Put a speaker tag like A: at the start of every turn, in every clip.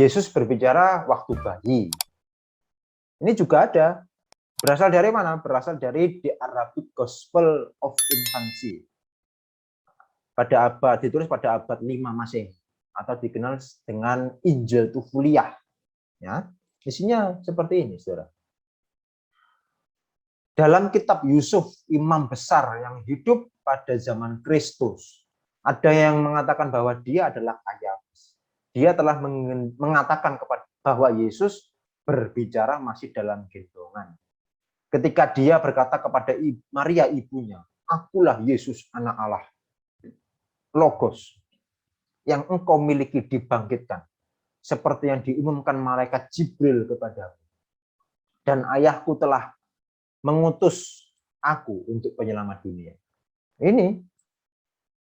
A: Yesus berbicara waktu bayi. Ini juga ada. Berasal dari mana? Berasal dari The Arabic Gospel of Infancy. Ditulis pada abad 5 Masehi atau dikenal dengan Injil Tufuliah. Ya, isinya seperti ini, saudara. Dalam kitab Yusuf, imam besar yang hidup pada zaman Kristus, ada yang mengatakan bahwa dia adalah Kayafas. Dia telah mengatakan bahwa Yesus berbicara masih dalam gendongan. Ketika dia berkata kepada Maria ibunya, akulah Yesus anak Allah, Logos, yang engkau miliki dibangkitkan, seperti yang diumumkan malaikat Jibril kepadamu. Dan ayahku telah mengutus aku untuk penyelamat dunia. Ini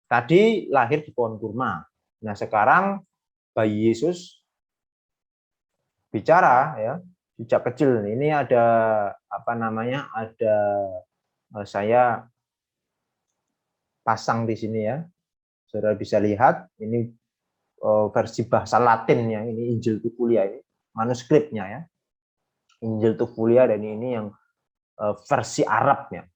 A: tadi lahir di pohon kurma. Nah, sekarang bayi Yesus bicara ya, sejak kecil. Ini ada apa namanya? Ada saya pasang di sini ya. Saudara bisa lihat ini versi bahasa Latinnya, ini Injil Tufuliah ini, manuskripnya ya. Injil Tufuliah dan ini yang versi Arabnya.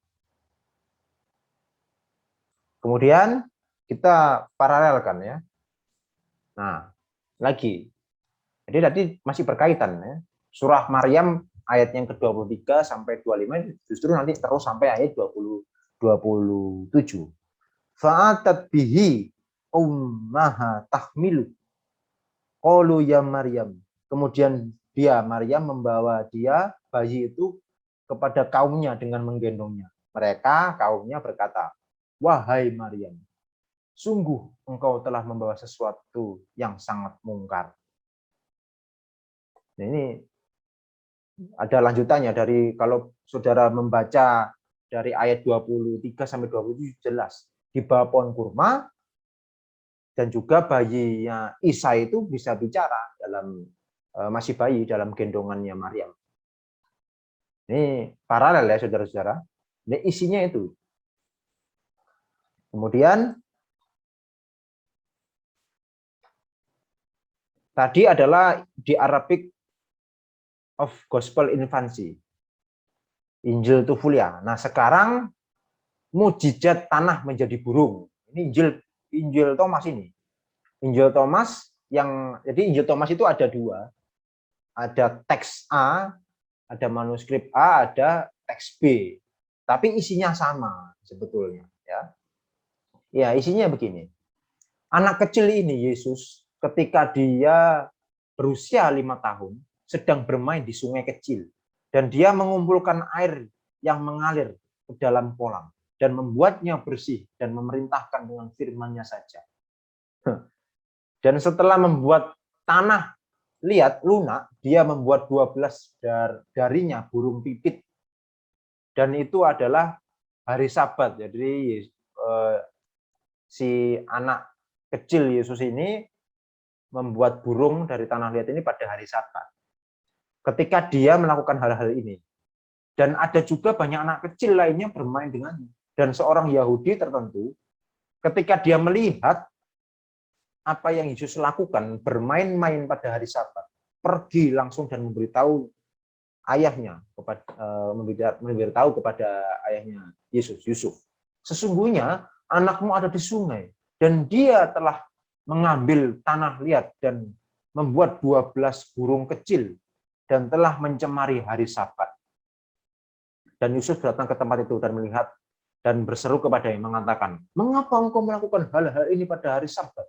A: Kemudian kita paralelkan ya. Nah, lagi. Jadi tadi masih berkaitan ya. Surah Maryam ayat yang ke-23 sampai 25 justru nanti terus sampai ayat 27. Fa'atat bihi ummaha tahmilu. Qalu ya Maryam. Kemudian Maryam membawa bayi itu kepada kaumnya dengan menggendongnya. Mereka kaumnya berkata, wahai Maryam, sungguh engkau telah membawa sesuatu yang sangat mungkar. Nah, ini ada lanjutannya dari kalau saudara membaca dari ayat 23 sampai 27 jelas. Di bawah pohon kurma dan juga bayinya Isa itu bisa bicara dalam masih bayi dalam gendongannya Maryam. Ini paralel ya saudara-saudara. Ini isinya itu. Kemudian tadi adalah di Arabic of Gospel Infancy. Injil Tufuliah. Nah, sekarang mujizat tanah menjadi burung. Ini Injil Thomas ini. Injil Thomas jadi Injil Thomas itu ada dua. Ada teks A, ada manuskrip A, ada teks B. Tapi isinya sama sebetulnya ya. Ya, isinya begini. Anak kecil ini Yesus ketika dia berusia 5 tahun sedang bermain di sungai kecil dan dia mengumpulkan air yang mengalir ke dalam kolam dan membuatnya bersih dan memerintahkan dengan firman-Nya saja. Dan setelah membuat tanah lunak, dia membuat 12 darinya burung pipit. Dan itu adalah hari Sabat. Jadi si anak kecil Yesus ini membuat burung dari tanah liat ini pada hari Sabat. Ketika dia melakukan hal-hal ini. Dan ada juga banyak anak kecil lainnya bermain dengannya. Dan seorang Yahudi tertentu, ketika dia melihat apa yang Yesus lakukan, bermain-main pada hari Sabat, pergi langsung dan memberitahu ayahnya, memberitahu kepada ayahnya Yesus, Yusuf. Sesungguhnya anakmu ada di sungai, dan dia telah mengambil tanah liat dan membuat 12 burung kecil dan telah mencemari hari Sabat. Dan Yusuf datang ke tempat itu dan melihat dan berseru kepadanya mengatakan, mengapa engkau melakukan hal-hal ini pada hari Sabat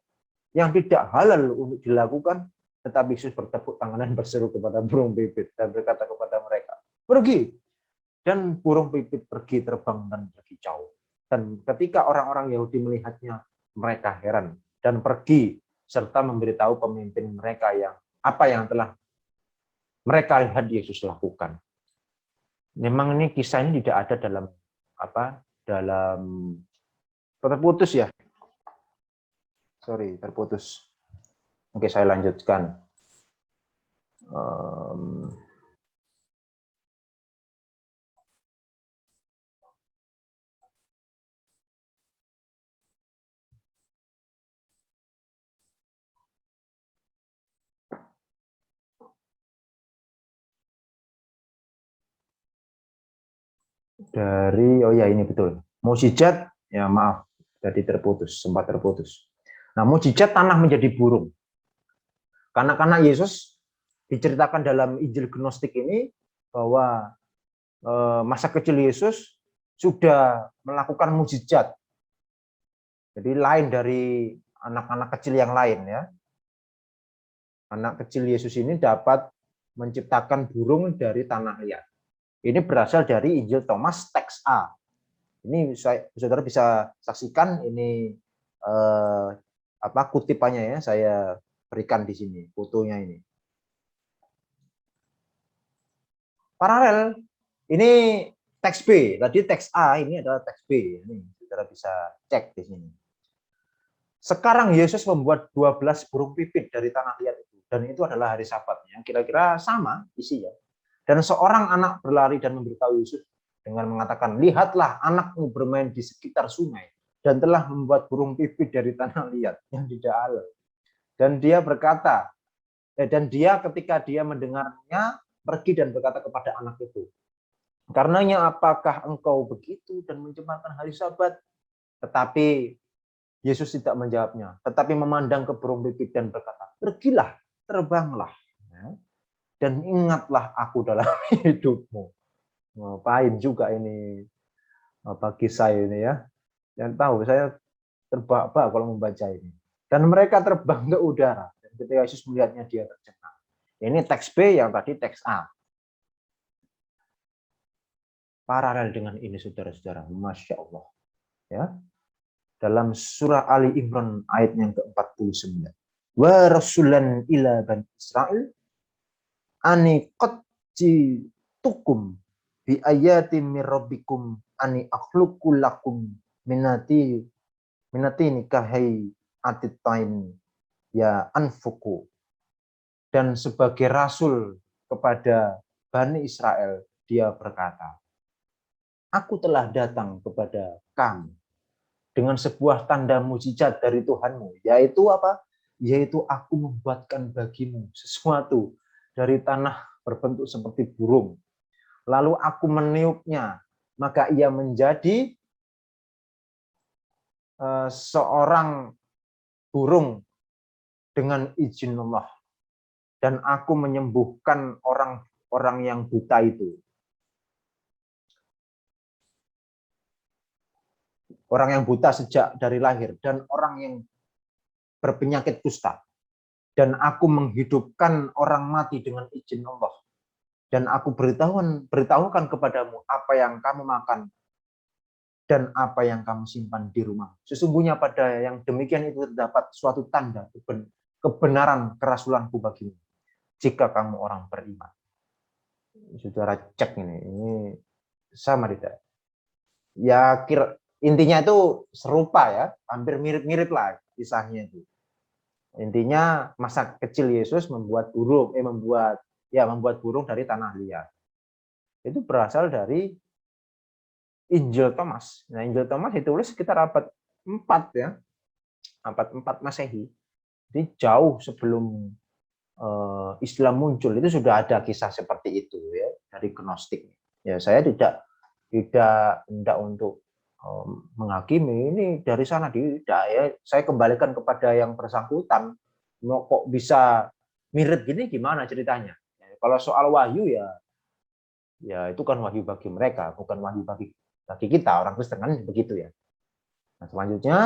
A: yang tidak halal untuk dilakukan? Tetapi Yesus bertepuk tangan dan berseru kepada burung pipit dan berkata kepada mereka, pergi. Dan burung pipit pergi terbang dan berkicau. Dan ketika orang-orang Yahudi melihatnya, mereka heran dan pergi serta memberitahu pemimpin mereka apa yang telah mereka lihat Yesus lakukan. Memang ini kisah ini tidak ada dalam terputus ya. Sorry, terputus. Oke, saya lanjutkan. Dari, oh ya ini betul. Mukjizat, ya maaf, jadi terputus, sempat terputus. Nah, mukjizat tanah menjadi burung. Karena Yesus diceritakan dalam Injil Gnostik ini bahwa masa kecil Yesus sudah melakukan mukjizat. Jadi lain dari anak-anak kecil yang lain ya. Anak kecil Yesus ini dapat menciptakan burung dari tanah liat. Ini berasal dari Injil Thomas teks A. Ini saudara bisa saksikan ini kutipannya ya, saya berikan di sini fotonya ini. Paralel, ini teks B, tadi teks A, ini adalah teks B. Ini saudara bisa cek di sini. Sekarang Yesus membuat 12 burung pipit dari tanah liat itu, dan itu adalah hari Sabatnya. Kira-kira sama isinya. Dan seorang anak berlari dan memberitahu Yesus dengan mengatakan, lihatlah anakmu bermain di sekitar sungai dan telah membuat burung pipit dari tanah liat yang tidak halal. Dan dia berkata, dan dia ketika dia mendengarnya pergi dan berkata kepada anak itu, karenanya apakah engkau begitu dan mencemarkan hari Sabat? Tetapi Yesus tidak menjawabnya, tetapi memandang ke burung pipit dan berkata, pergilah, terbanglah, dan ingatlah aku dalam hidupmu. Ngapain juga ini kisah ini ya? Yang tahu saya terbak-bak kalau membaca ini. Dan mereka terbang ke udara. Dan ketika Yesus melihatnya dia tercengang. Ini teks B, yang tadi teks A. Paralel dengan ini saudara-saudara, Masya Allah. Ya, dalam surah Ali Imran ayat yang ke-49. Wa rasulan ila bani Israel ani qad jitukum bi ayati mir rabbikum ani akhluqu lakum minati nikahai atitain ya anfuku. Dan sebagai rasul kepada Bani Israel, dia berkata, aku telah datang kepada kamu dengan sebuah tanda mujizat dari Tuhanmu, yaitu apa? Yaitu aku membuatkan bagimu sesuatu dari tanah berbentuk seperti burung. Lalu aku meniupnya, maka ia menjadi seorang burung dengan izin Allah. Dan aku menyembuhkan orang-orang yang buta itu. Orang yang buta sejak dari lahir dan orang yang berpenyakit kusta. Dan aku menghidupkan orang mati dengan izin Allah. Dan aku beritahukan kepadamu apa yang kamu makan dan apa yang kamu simpan di rumah. Sesungguhnya pada yang demikian itu terdapat suatu tanda kebenaran kerasulanku bagimu, jika kamu orang beriman. Saudara cek ini sama tidak? Ya intinya itu serupa ya, hampir mirip-mirip lah kisahnya itu. Intinya masa kecil Yesus membuat burung dari tanah liat. Itu berasal dari Injil Thomas. Nah, Injil Thomas ditulis sekitar abad 4 ya. Abad 4 Masehi. Jadi jauh sebelum Islam muncul itu sudah ada kisah seperti itu ya dari Gnostik. Ya, saya tidak hendak untuk menghakimi ini dari sana tidak ya. Saya kembalikan kepada yang bersangkutan. Mau kok bisa mirip gini gimana ceritanya? Ya, kalau soal wahyu ya itu kan wahyu bagi mereka, bukan wahyu bagi kita orang Kristen kan begitu ya. Nah, selanjutnya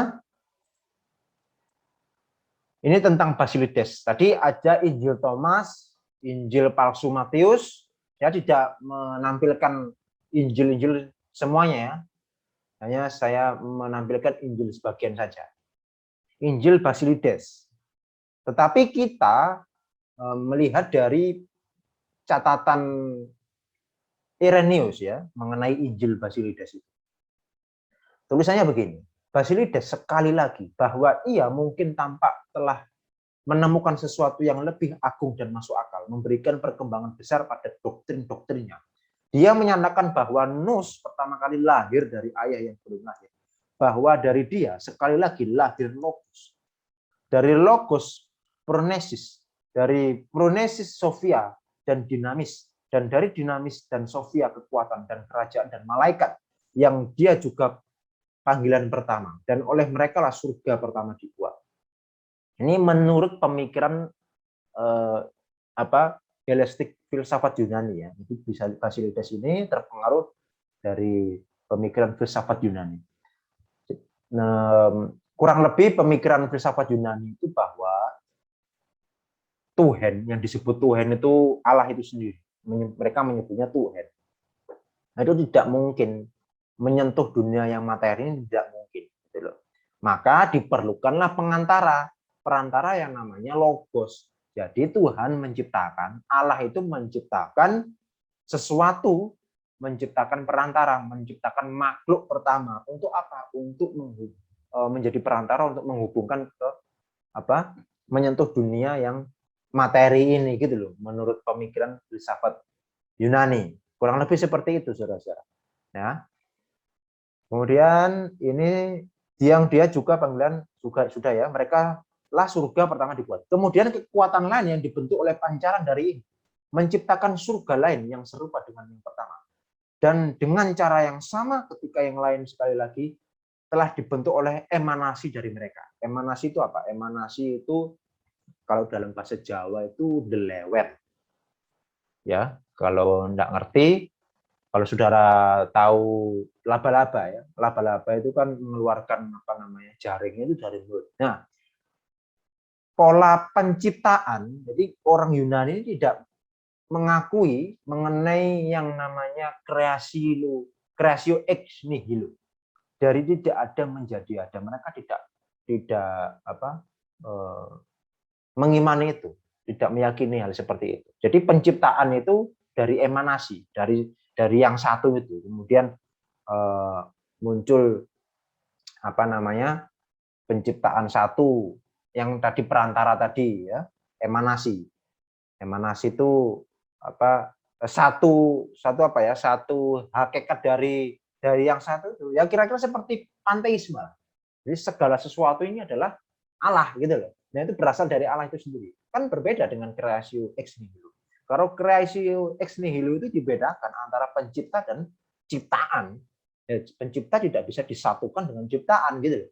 A: ini tentang Basilides. Tadi ada Injil Thomas, Injil palsu Matius, ya tidak menampilkan Injil-Injil semuanya ya. Hanya saya menampilkan Injil sebagian saja. Injil Basilides. Tetapi kita melihat dari catatan Irenaeus ya mengenai Injil Basilides itu. Tulisannya begini, Basilides sekali lagi bahwa ia mungkin tampak telah menemukan sesuatu yang lebih agung dan masuk akal, memberikan perkembangan besar pada doktrin-doktrinnya. Dia menyatakan bahwa Nous pertama kali lahir dari ayah yang belum lahir. Bahwa dari dia sekali lagi lahir Logos. Dari Logos Pronesis, dari Pronesis Sophia dan dinamis, dan dari dinamis dan Sophia kekuatan dan kerajaan dan malaikat, yang dia juga panggilan pertama, dan oleh mereka lah surga pertama dibuat. Ini menurut pemikiran helenistik filsafat Yunani ya. Jadi Basilides ini terpengaruh dari pemikiran filsafat Yunani. Nah, kurang lebih pemikiran filsafat Yunani itu bahwa Tuhan, yang disebut Tuhan itu Allah itu sendiri. Mereka menyebutnya Tuhan. Nah, itu tidak mungkin menyentuh dunia yang materi, ini tidak mungkin. Gitu loh. Maka diperlukanlah perantara yang namanya logos. Jadi Tuhan menciptakan, Allah itu menciptakan sesuatu, menciptakan perantara, menciptakan makhluk pertama. Untuk apa? Untuk menjadi perantara untuk menghubungkan ke menyentuh dunia yang materi ini gitu loh, menurut pemikiran filsafat Yunani. Kurang lebih seperti itu, saudara-saudara. Ya. Kemudian ini yang dia juga panggilan juga sudah ya, mereka lah surga pertama dibuat. Kemudian kekuatan lain yang dibentuk oleh pancaran dari ini menciptakan surga lain yang serupa dengan yang pertama. Dan dengan cara yang sama ketika yang lain sekali lagi telah dibentuk oleh emanasi dari mereka. Emanasi itu apa? Emanasi itu kalau dalam bahasa Jawa itu delewet. Ya, kalau enggak ngerti, kalau saudara tahu laba-laba ya, laba-laba itu kan mengeluarkan jaringnya itu dari mulut. Nah, pola penciptaan, jadi orang Yunani tidak mengakui mengenai yang namanya kreasio ex nihilo. Dari tidak ada menjadi ada. Mereka tidak mengimani itu, tidak meyakini hal seperti itu. Jadi penciptaan itu dari emanasi, dari yang satu itu. Kemudian muncul penciptaan satu yang tadi perantara tadi ya, emanasi. Emanasi itu satu hakikat dari yang satu itu. Ya kira-kira seperti panteisme. Jadi segala sesuatu ini adalah Allah gitu loh. Nah, itu berasal dari Allah itu sendiri. Kan berbeda dengan kreasio ex nihilo. Kalau kreasio ex nihilo itu dibedakan antara pencipta dan ciptaan. Ya, pencipta tidak bisa disatukan dengan ciptaan gitu loh.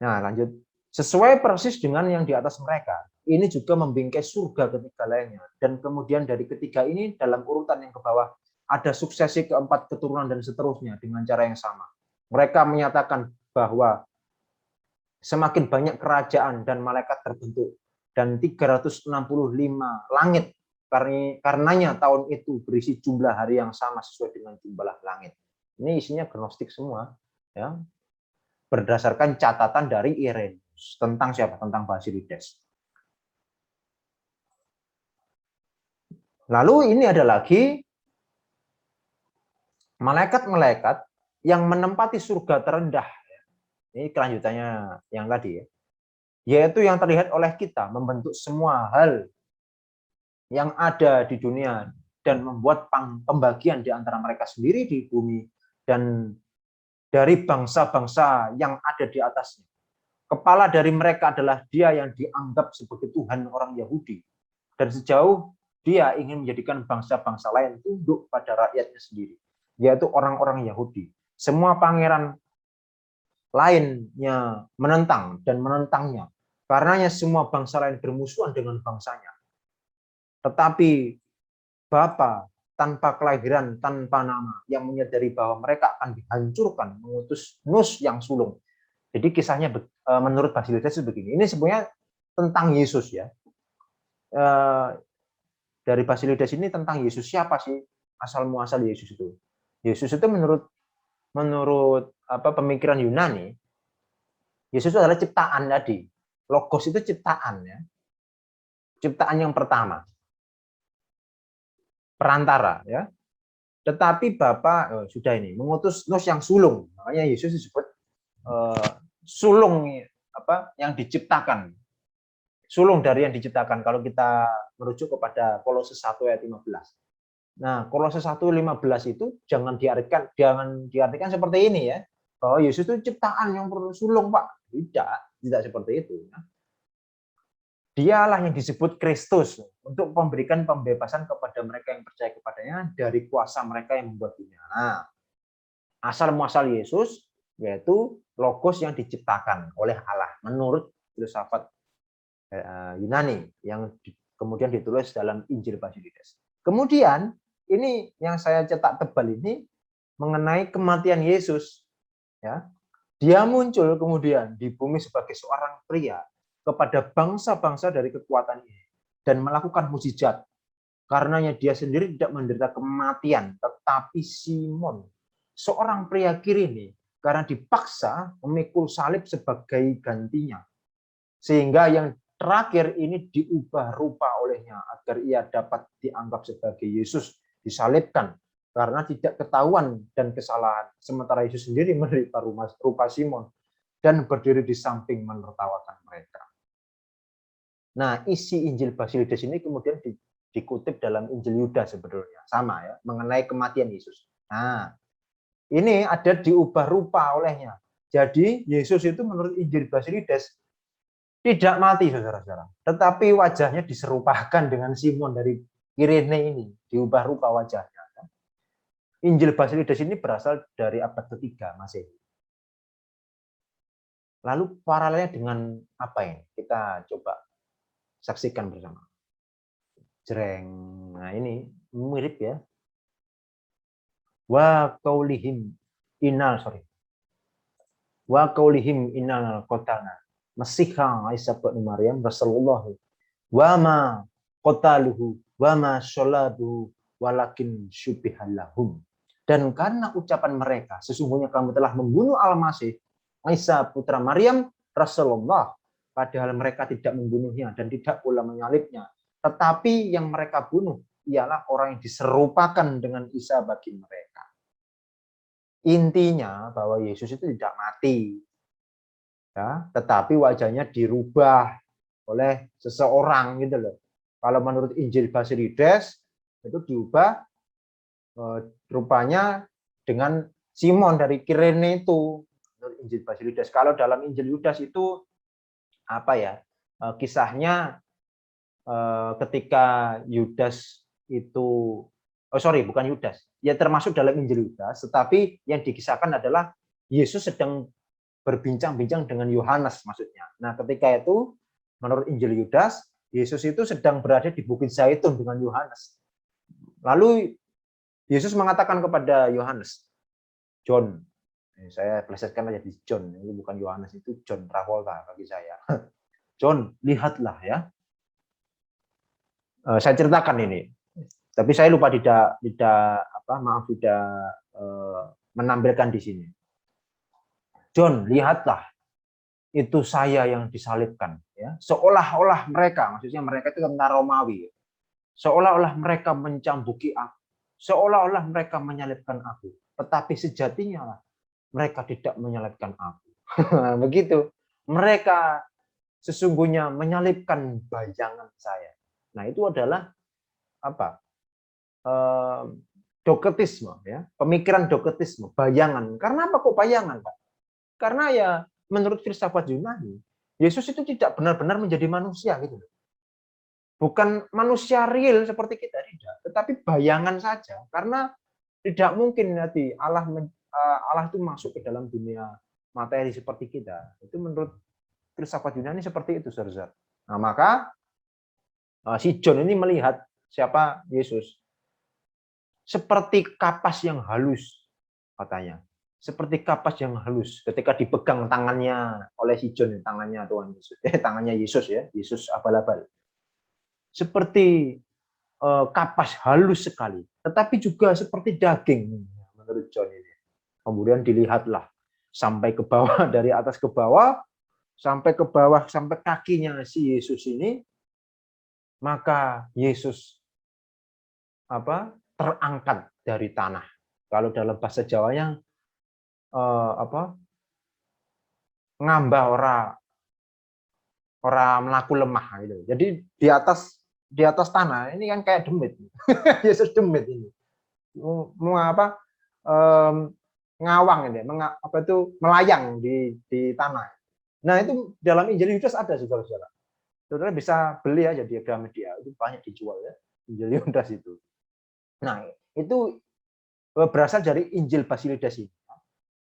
A: Nah, lanjut. Sesuai persis dengan yang di atas mereka. Ini juga membingkai surga ketiga lainnya. Dan kemudian dari ketiga ini dalam urutan yang ke bawah ada suksesi keempat keturunan dan seterusnya dengan cara yang sama. Mereka menyatakan bahwa semakin banyak kerajaan dan malaikat terbentuk dan 365 langit karenanya tahun itu berisi jumlah hari yang sama sesuai dengan jumlah langit. Ini isinya gnostik semua ya. Berdasarkan catatan dari Irenaeus tentang siapa? Tentang Basilides. Lalu ini ada lagi malaikat-malaikat yang menempati surga terendah. Ini kelanjutannya yang tadi ya. Yaitu yang terlihat oleh kita membentuk semua hal yang ada di dunia dan membuat pembagian di antara mereka sendiri di bumi dan dari bangsa-bangsa yang ada di atasnya. Kepala dari mereka adalah dia yang dianggap sebagai Tuhan orang Yahudi. Dan sejauh dia ingin menjadikan bangsa-bangsa lain tunduk pada rakyatnya sendiri, yaitu orang-orang Yahudi. Semua pangeran lainnya menentang dan menentangnya. Karenanya semua bangsa lain bermusuhan dengan bangsanya. Tetapi Bapa tanpa kelahiran, tanpa nama, yang menyadari bahwa mereka akan dihancurkan, mengutus Nus yang sulung. Jadi kisahnya menurut Basilides begini. Ini sebenarnya tentang Yesus ya. Dari Basilides ini tentang Yesus. Siapa sih asal muasal Yesus itu? Yesus itu menurut pemikiran Yunani, Yesus itu adalah ciptaan tadi. Logos itu ciptaan ya. Ciptaan yang pertama. Perantara ya. Tetapi Bapa sudah ini mengutus Nus yang sulung. Makanya Yesus disebut sulung yang diciptakan. Sulung dari yang diciptakan kalau kita merujuk kepada Kolose 1 ayat 15. Nah, Kolose 1:15 itu jangan diartikan seperti ini ya. Bahwa Yesus itu ciptaan yang sulung, Pak. Tidak seperti itu ya. Dialah yang disebut Kristus untuk memberikan pembebasan kepada mereka yang percaya kepadanya dari kuasa mereka yang membuat dunia. Nah, asal muasal Yesus, yaitu logos yang diciptakan oleh Allah menurut filsafat Yunani yang kemudian ditulis dalam Injil Basilides. Kemudian ini yang saya cetak tebal ini mengenai kematian Yesus, ya. Dia muncul kemudian di bumi sebagai seorang pria kepada bangsa-bangsa dari kekuatan ini dan melakukan mukjizat. Karenanya dia sendiri tidak menderita kematian, tetapi Simon, seorang pria Kirene, karena dipaksa memikul salib sebagai gantinya. Sehingga yang terakhir ini diubah rupa olehnya agar ia dapat dianggap sebagai Yesus disalibkan karena tidak ketahuan dan kesalahan. Sementara Yesus sendiri menderita rupa Simon dan berdiri di samping menertawakan mereka. Nah, isi Injil Basilides ini kemudian dikutip dalam Injil Yudas sebetulnya, sama ya, mengenai kematian Yesus. Nah, ini ada diubah rupa olehnya. Jadi Yesus itu menurut Injil Basilides tidak mati, saudara-saudara, tetapi wajahnya diserupakan dengan Simon dari Kirene ini, diubah rupa wajahnya. Injil Basilides ini berasal dari abad ketiga Masehi. Lalu paralelnya dengan apa ini? Kita coba saksikan bersama. Jreng. Nah, ini mirip ya. Wa qaulihim innal qatalna Masihha Isa bin Maryam Rasulullah wa ma qataluhu wa ma sholabuhu walakin syubihallahum. Dan karena ucapan mereka, sesungguhnya kamu telah membunuh Al-Masih Isa putra Maryam Rasulullah, padahal mereka tidak membunuhnya dan tidak pula menyalibnya, tetapi yang mereka bunuh ialah orang yang diserupakan dengan Isa bagi mereka. Intinya bahwa Yesus itu tidak mati, ya, tetapi wajahnya dirubah oleh seseorang gitu loh. Kalau menurut Injil Basilides itu diubah rupanya dengan Simon dari Kirene itu, menurut Injil Basilides. Kalau dalam Injil Yudas itu apa ya, kisahnya ketika Yudas itu, bukan Yudas, ya termasuk dalam Injil Yudas, tetapi yang dikisahkan adalah Yesus sedang berbincang-bincang dengan Yohanes maksudnya. Nah, ketika itu menurut Injil Yudas, Yesus itu sedang berada di Bukit Zaitun dengan Yohanes. Lalu Yesus mengatakan kepada Yohanes, John, saya plesetkan aja di John, ini bukan Yohanes, itu John Travolta bagi saya. John, lihatlah ya. Saya ceritakan ini, tapi saya lupa tidak menampilkan di sini. John, lihatlah, itu saya yang disalibkan. Ya. Seolah-olah mereka, maksudnya mereka itu tentara Romawi, seolah-olah mereka mencambuki aku, seolah-olah mereka menyalibkan aku, tetapi sejatinya mereka tidak menyalibkan aku. Begitu. Mereka sesungguhnya menyalibkan bayangan saya. Nah, itu adalah apa? Doketisme, ya, pemikiran doketisme, bayangan. Karena apa kok bayangan, Pak? Karena ya menurut filsafat Yunani, Yesus itu tidak benar-benar menjadi manusia gitu. Bukan manusia real seperti kita, tidak, tetapi bayangan saja. Karena tidak mungkin nanti Allah itu masuk ke dalam dunia materi seperti kita. Itu menurut filsafat Yunani seperti itu, saudara. Nah, maka si John ini melihat siapa Yesus seperti kapas yang halus, katanya. Seperti kapas yang halus ketika dipegang tangannya oleh si John, tangannya Tuhan Yesus, tangannya Yesus ya, Yesus abal-abal. Seperti kapas halus sekali, tetapi juga seperti daging menurut John ini. Kemudian dilihatlah sampai ke bawah, dari atas ke bawah, sampai ke bawah, sampai kakinya si Yesus ini, maka Yesus terangkat dari tanah. Kalau dalam bahasa Jawanya ngambah ora melaku lemah gitu. Jadi di atas tanah ini kan kayak demit. Yesus demit ini. Ngawang ini, melayang di tanah. Nah, itu dalam Injil Yudas ada, saudara-saudara. Saudara bisa beli aja di Gramedia, itu banyak dijual ya, Injil Yudas itu. Nah, itu berasal dari Injil Basilides ini.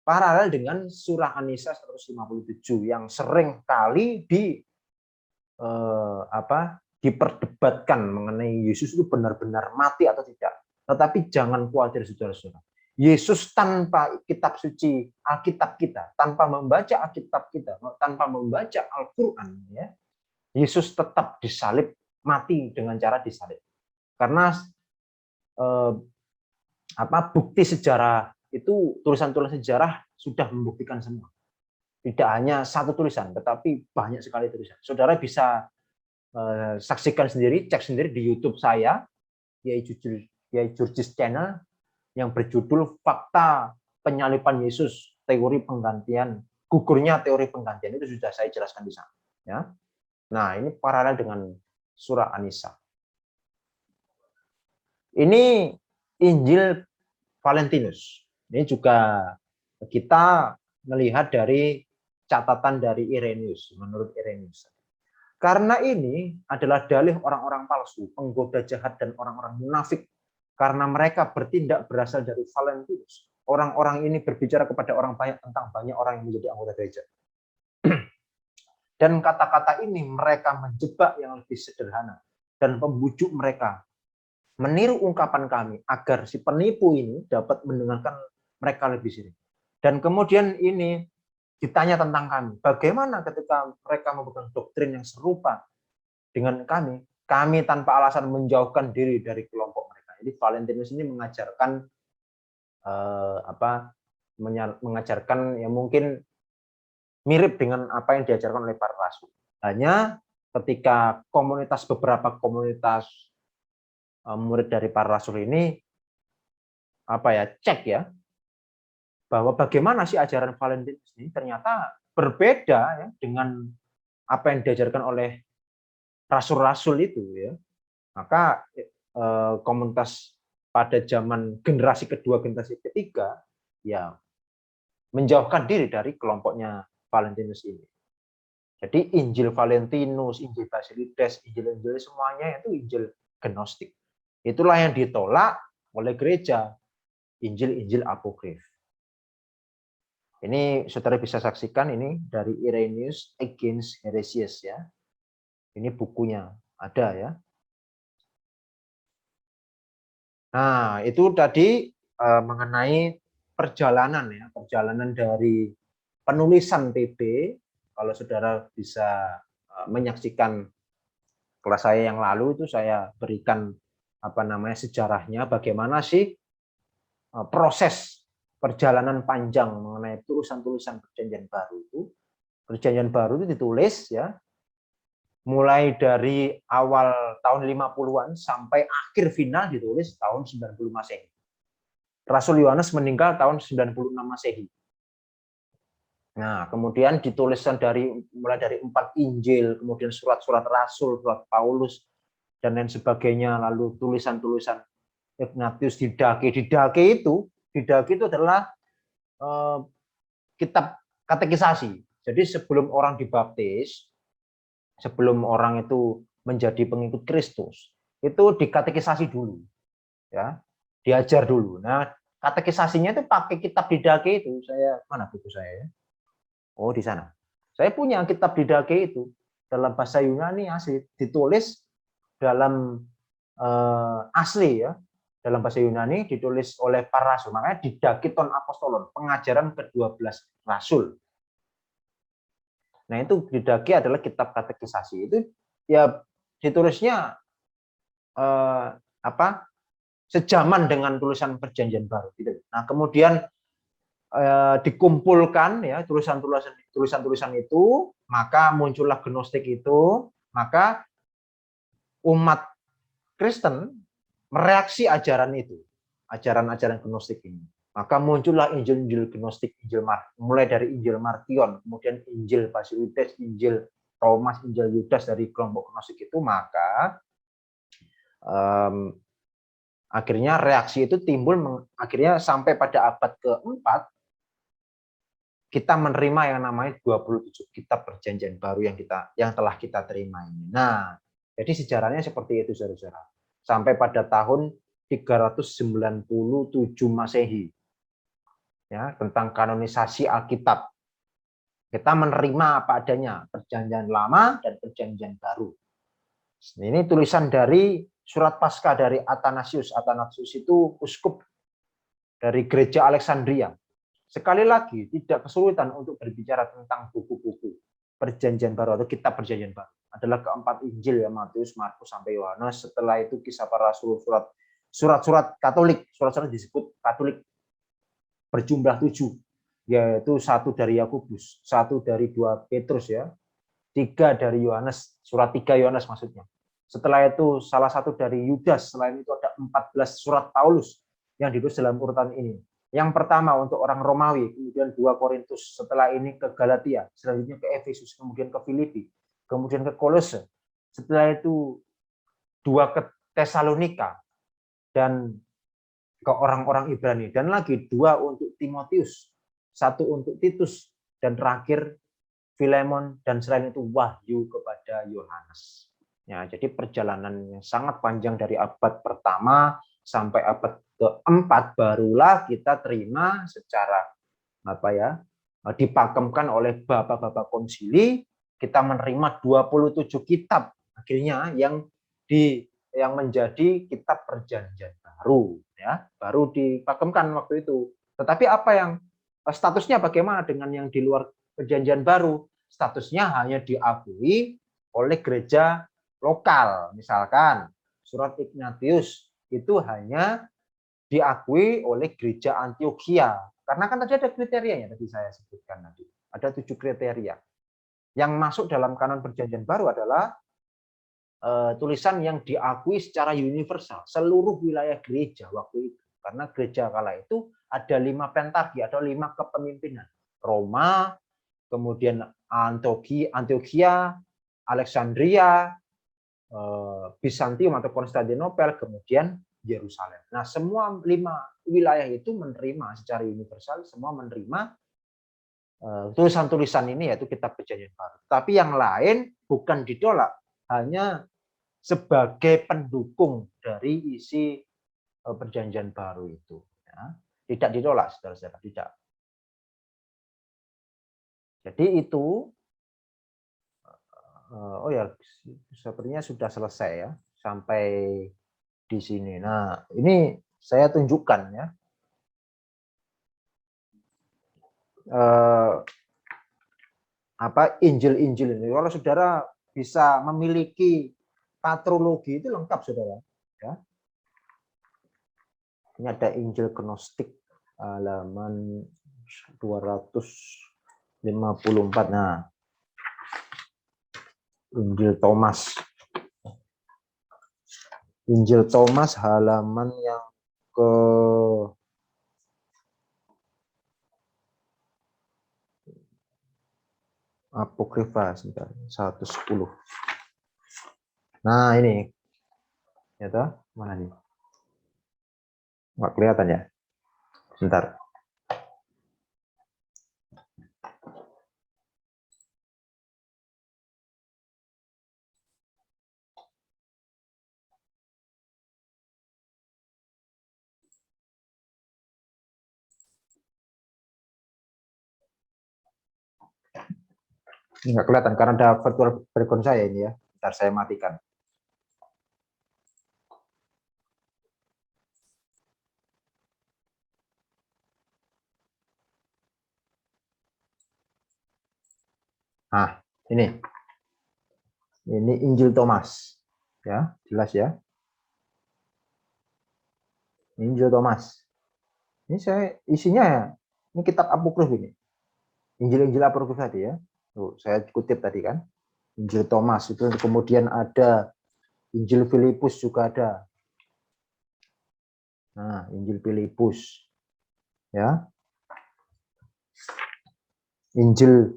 A: paralel dengan surah An-Nisa 157 yang sering kali diperdebatkan mengenai Yesus itu benar-benar mati atau tidak. Tetapi jangan khawatir saudara-saudara. Yesus tanpa kitab suci Alkitab kita, tanpa membaca Alkitab kita, tanpa membaca Al-Quran, ya, Yesus tetap disalib, mati dengan cara disalib. Karena bukti sejarah itu, tulisan-tulisan sejarah sudah membuktikan semua. Tidak hanya satu tulisan, tetapi banyak sekali tulisan. Saudara bisa saksikan sendiri, cek sendiri di YouTube saya, yaitu Jurgis Channel, yang berjudul Fakta Penyaliban Yesus, Teori Penggantian, gugurnya teori penggantian, itu sudah saya jelaskan di sana. Ya. Nah, ini paralel dengan surah An-Nisa. Ini Injil Valentinus. Ini juga kita melihat dari catatan dari Irenaeus, menurut Irenaeus. Karena ini adalah dalih orang-orang palsu, penggoda jahat dan orang-orang munafik. Karena mereka bertindak berasal dari Valentinus. Orang-orang ini berbicara kepada orang banyak tentang banyak orang yang menjadi anggota gereja. Dan kata-kata ini mereka menjebak yang lebih sederhana dan membujuk mereka meniru ungkapan kami agar si penipu ini dapat mendengarkan mereka lebih sering. Dan kemudian ini ditanya tentang kami, bagaimana ketika mereka memegang doktrin yang serupa dengan kami tanpa alasan menjauhkan diri dari kelompok mereka. Jadi Valentinus ini mengajarkan mengajarkan yang mungkin mirip dengan apa yang diajarkan oleh para rasul. Hanya ketika beberapa komunitas murid dari para rasul ini cek ya, bahwa bagaimana sih ajaran Valentinus ini ternyata berbeda ya dengan apa yang diajarkan oleh rasul-rasul itu ya. Maka komunitas pada zaman generasi kedua, generasi ketiga ya menjauhkan diri dari kelompoknya Valentinus ini. Jadi Injil Valentinus, Injil Basilides, Injil semuanya itu Injil Gnostik. Itulah yang ditolak oleh gereja, Injil-Injil apokrif. Ini saudara bisa saksikan ini dari Irenaeus Against Heresies ya. Ini bukunya ada ya. Nah, itu tadi mengenai perjalanan ya, perjalanan dari penulisan TB. Kalau saudara bisa menyaksikan kelas saya yang lalu, itu saya berikan sejarahnya, bagaimana sih proses perjalanan panjang mengenai tulisan-tulisan Perjanjian Baru itu. Perjanjian Baru itu ditulis ya mulai dari awal tahun 50-an sampai akhir final ditulis tahun 90 Masehi. Rasul Yohanes meninggal tahun 96 Masehi. Nah, kemudian dituliskan mulai dari 4 Injil, kemudian surat-surat Rasul, surat Paulus, dan lain sebagainya, lalu tulisan-tulisan Ignatius Didache. Didache itu adalah kitab katekisasi. Jadi sebelum orang dibaptis, sebelum orang itu menjadi pengikut Kristus, itu dikatekisasi dulu, ya, diajar dulu. Nah, katekisasinya itu pakai kitab Didache itu. Mana buku saya? Oh, di sana. Saya punya kitab Didache itu dalam bahasa Yunani asli, ditulis dalam asli ya, dalam bahasa Yunani ditulis oleh para rasul. Makanya Didache ton Apostolon, pengajaran ke-12 rasul. Nah, itu Didache adalah kitab katekisasi. Itu ya ditulisnya sejaman dengan tulisan Perjanjian Baru gitu. Nah, kemudian dikumpulkan ya tulisan-tulisan itu, maka muncullah Gnostik itu, maka umat Kristen mereaksi ajaran itu, ajaran-ajaran Gnostik ini. Maka muncullah Injil-Injil Gnostik, mulai dari Injil Markion, kemudian Injil Basilides, Injil Thomas, Injil Yudas dari kelompok Gnostik itu, maka akhirnya reaksi itu timbul, akhirnya sampai pada abad ke-4 kita menerima yang namanya 27 kitab Perjanjian Baru yang telah kita terima ini. Nah, jadi sejarahnya seperti itu saudara-saudara. Sampai pada tahun 397 Masehi. ya, tentang kanonisasi Alkitab. Kita menerima apa adanya, Perjanjian Lama dan Perjanjian Baru. Ini tulisan dari surat Paskah dari Athanasius. Athanasius itu uskup dari gereja Alexandria. Sekali lagi, tidak kesulitan untuk berbicara tentang buku-buku Perjanjian Baru atau kitab Perjanjian Baru. Adalah keempat Injil, ya, Matius, Markus, sampai Yohanes. Setelah itu Kisah Para Rasul, surat-surat Katolik, surat-surat disebut Katolik berjumlah 7, yaitu 1 dari Yakobus, 1 dari 2 Petrus, ya, 3 dari Yohanes, surat 3 Yohanes maksudnya. Setelah itu salah satu dari Yudas. Selain itu ada 14 surat Paulus yang ditulis dalam urutan ini. Yang pertama untuk orang Romawi, kemudian 2 Korintus, setelah ini ke Galatia, selanjutnya ke Efesus, kemudian ke Filipi, kemudian ke Kolose, setelah itu 2 ke Tesalonika, dan ke orang-orang Ibrani, dan lagi 2 untuk Timotius, 1 untuk Titus, dan terakhir Filemon, dan selain itu Wahyu kepada Yohanes. Ya, jadi perjalanan yang sangat panjang dari abad pertama sampai abad keempat barulah kita terima secara dipakemkan oleh bapak-bapak konsili, kita menerima 27 kitab akhirnya yang menjadi kitab Perjanjian Baru, ya, baru dipakemkan waktu itu. Tetapi apa yang statusnya bagaimana dengan yang di luar Perjanjian Baru? Statusnya hanya diakui oleh gereja lokal. Misalkan surat Ignatius itu hanya diakui oleh gereja Antioquia. Karena kan tadi ada kriterianya, tadi saya sebutkan tadi. Ada 7 kriteria. Yang masuk dalam kanon Perjanjian Baru adalah tulisan yang diakui secara universal seluruh wilayah gereja waktu itu. Karena gereja kala itu ada 5 pentarki, ada 5 kepemimpinan. Roma, kemudian Antioquia, Alexandria, Bizantium atau Konstantinopel, kemudian Yerusalem. Nah, semua 5 wilayah itu menerima secara universal, semua menerima tulisan-tulisan ini, yaitu kitab Perjanjian Baru. Tapi yang lain bukan ditolak, hanya sebagai pendukung dari isi Perjanjian Baru itu. Ya. Tidak ditolak, saudara-saudara, tidak. Jadi itu, oh ya, sepertinya sudah selesai ya, sampai di sini. Nah, ini saya tunjukkan ya. Injil-injil ini. Kalau saudara bisa memiliki patrologi itu lengkap, saudara. Ya. Ini ada Injil Gnostik halaman 254. Nah, Injil Thomas. Injil Thomas halaman yang ke Apokrifa 110. Nah, ini. Ya toh, mana nih? Nggak kelihatan ya? Bentar. Ini nggak kelihatan karena ada virtual background saya ini ya. Bentar saya matikan. Nah, ini Injil Thomas. Ya, jelas ya. Injil Thomas. Ini saya isinya ini kitab apokrif ini. Injil-injil apokrif tadi ya. Tuh, saya kutip tadi kan. Injil Thomas itu, kemudian ada Injil Filipus juga ada. Nah, Injil Filipus. Ya. Injil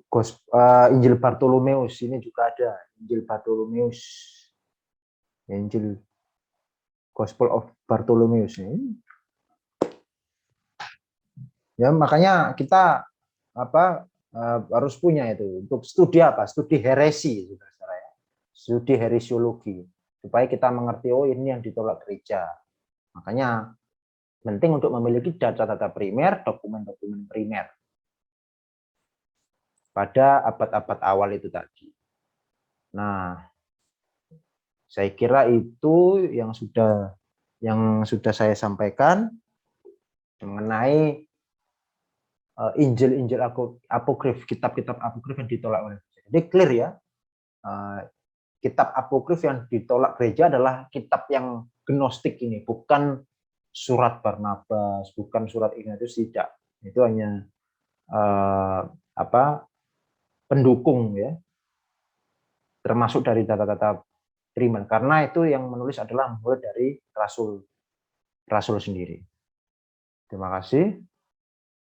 A: Bartolomeus ini juga ada. Injil Bartolomeus. Injil Gospel of Bartolomeus ini. Ya, makanya kita harus punya itu untuk studi apa? Studi heresi, saudara ya. Studi heresiologi supaya kita mengerti, oh ini yang ditolak gereja. Makanya Penting untuk memiliki data-data primer, dokumen-dokumen primer pada abad-abad awal itu tadi. Nah, saya kira itu yang sudah saya sampaikan mengenai Injil-Injil apokrif, kitab-kitab apokrif yang ditolak oleh gereja. Jadi clear ya, kitab apokrif yang ditolak gereja adalah kitab yang gnostik ini, bukan surat Barnabas, bukan surat Ignatius, tidak. Itu hanya pendukung ya, termasuk dari data-data primer, karena itu yang menulis adalah murid dari rasul sendiri. Terima kasih.